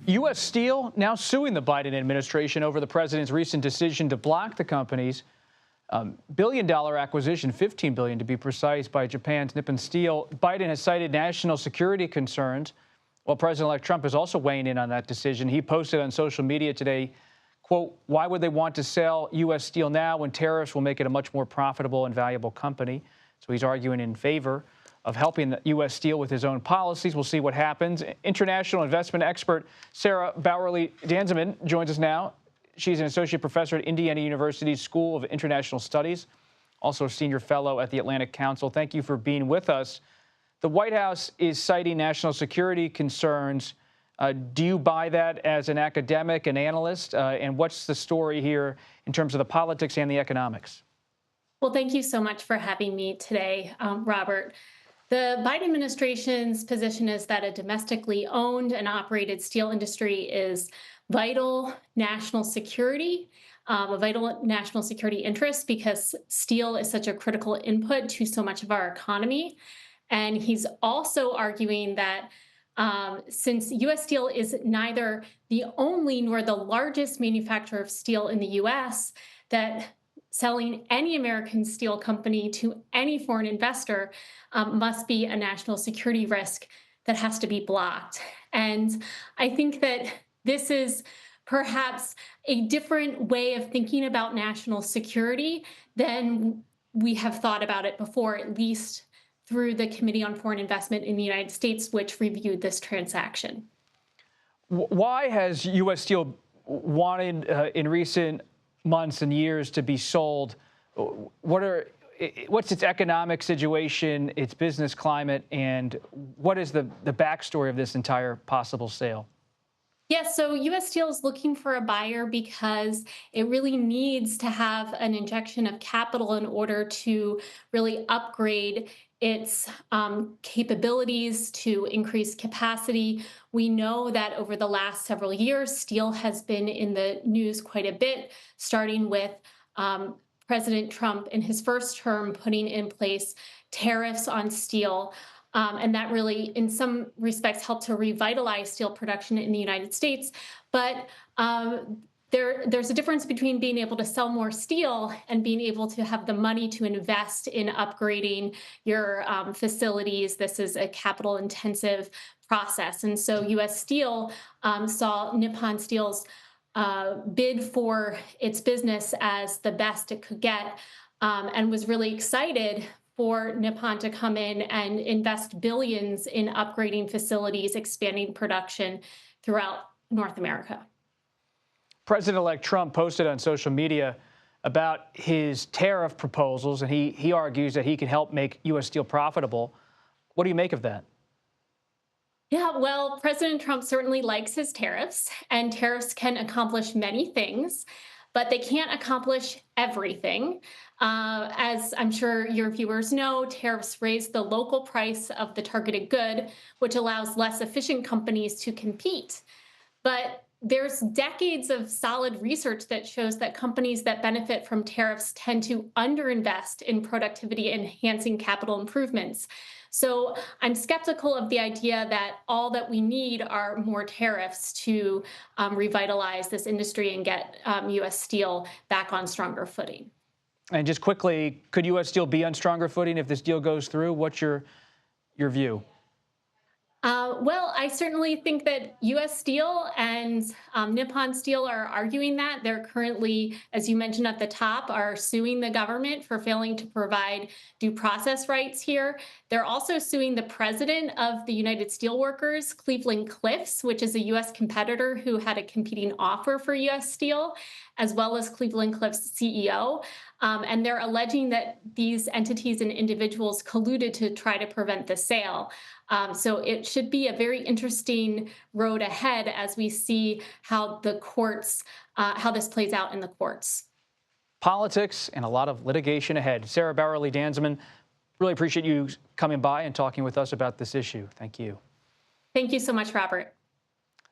U.S. Steel now suing the Biden administration over the president's recent decision to block the company's billion-dollar acquisition, $15 billion to be precise, by Japan's Nippon Steel. Biden has cited national security concerns, while President-elect Trump is also weighing in on that decision. He posted on social media today, quote, "Why would they want to sell U.S. Steel now when tariffs will make it a much more profitable and valuable company?" So he's arguing in favor of helping the U.S. Steel with his own policies. We'll see what happens. International investment expert Sarah Bauerle Danzman joins us now. She's an associate professor at Indiana University's School of International Studies, also a senior fellow at the Atlantic Council. Thank you for being with us. The White House is citing national security concerns. Do you buy that as an academic, an analyst? And what's the story here in terms of the politics and the economics? Well, thank you so much for having me today, Robert. The Biden administration's position is that a domestically owned and operated steel industry is vital national security, a vital national security interest, because steel is such a critical input to so much of our economy. And he's also arguing that since U.S. Steel is neither the only nor the largest manufacturer of steel in the U.S., that selling any American steel company to any foreign investor must be a national security risk that has to be blocked. And I think that this is perhaps a different way of thinking about national security than we have thought about it before, at least through the Committee on Foreign Investment in the United States, which reviewed this transaction. Why has U.S. Steel wanted in recent months and years to be sold? What's its economic situation, its business climate, and what is the backstory of this entire possible sale? Yes, so U.S. Steel is looking for a buyer because it really needs to have an injection of capital in order to really upgrade its capabilities, to increase capacity. We know that over the last several years, steel has been in the news quite a bit, starting with President Trump in his first term putting in place tariffs on steel. And that really, in some respects, helped to revitalize steel production in the United States. But there's a difference between being able to sell more steel and being able to have the money to invest in upgrading your facilities. This is a capital-intensive process. And so U.S. Steel saw Nippon Steel's bid for its business as the best it could get, and was really excited for Nippon to come in and invest billions in upgrading facilities, expanding production throughout North America. President-elect Trump posted on social media about his tariff proposals, and he argues that he can help make U.S. Steel profitable. What do you make of that? Yeah, well, President Trump certainly likes his tariffs, and tariffs can accomplish many things, but they can't accomplish everything. As I'm sure your viewers know, tariffs raise the local price of the targeted good, which allows less efficient companies to compete. But there's decades of solid research that shows that companies that benefit from tariffs tend to underinvest in productivity-enhancing capital improvements. So I'm skeptical of the idea that all that we need are more tariffs to revitalize this industry and get U.S. Steel back on stronger footing. And just quickly, could U.S. Steel be on stronger footing if this deal goes through? What's your view? Well, I certainly think that U.S. Steel and Nippon Steel are arguing that. They're currently, as you mentioned at the top, are suing the government for failing to provide due process rights here. They're also suing the president of the United Steelworkers, Cleveland-Cliffs, which is a U.S. competitor who had a competing offer for U.S. Steel, as well as Cleveland-Cliffs' CEO. And they're alleging that these entities and individuals colluded to try to prevent the sale. So it should be a very interesting road ahead as we see how the courts, how this plays out in the courts. Politics and a lot of litigation ahead. Sarah Bauerle Danzman, really appreciate you coming by and talking with us about this issue. Thank you. Thank you so much, Robert.